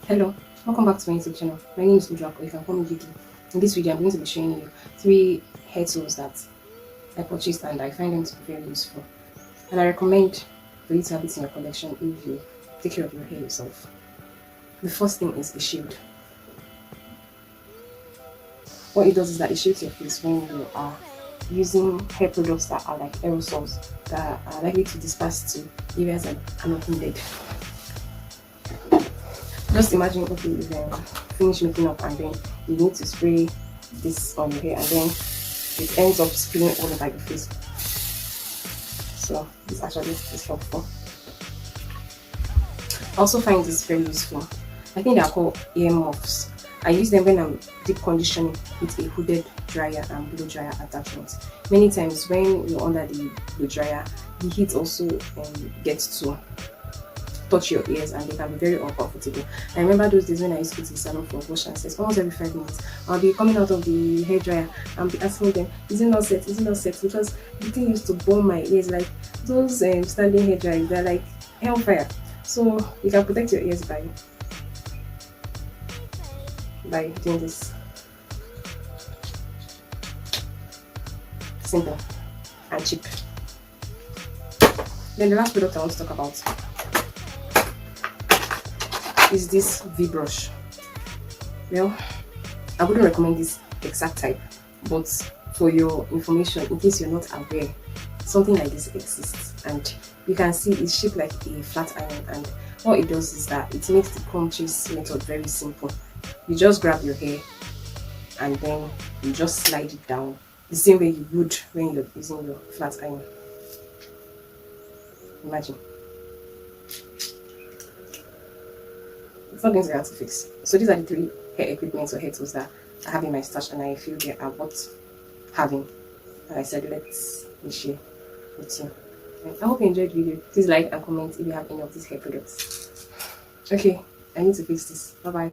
Hello, welcome back to my YouTube channel. My name is Ujako. You can call me Vicky. In this video, I'm going to be showing you three hair tools that I purchased and I find them to be very useful. And I recommend for you to have it in your collection if you take care of your hair yourself. The first thing is a shield. What it does is that it shields your face when you are using hair products that are like aerosols that are likely to disperse to areas that are not needed. Just imagine, okay, you finish making up and then you need to spray this on your hair and then it ends up spilling all over your face. So this actually is helpful. I also find this very useful. I think they are called ear muffs. I use them when I'm deep conditioning with a hooded dryer and blow dryer attachment. Many times when you're under the blow dryer, the heat also gets to touch your ears and they can be very uncomfortable. I remember those days when I used to go to the salon for wash and sets. Almost every 5 minutes I'll be coming out of the hair dryer and be asking them, is it not set, is it not set? Because the thing used to burn my ears. Like those standing hair dryers, they're like hellfire. So you can protect your ears by doing this. Simple and cheap. Then the last product I want to talk about is this V-brush. Well, I wouldn't recommend this exact type, but for your information, in case you're not aware, something like this exists, and you can see it's shaped like a flat iron, and what it does is that it makes the comb chase method very simple. You just grab your hair and then you just slide it down the same way you would when you're using your flat iron. Imagine. It's not going to be hard to fix. So these are the three hair equipments or hair tools that I have in my stash and I feel they are worth having. And I said let's share with you. And I hope you enjoyed the video. Please like and comment if you have any of these hair products. Okay, I need to fix this. Bye bye.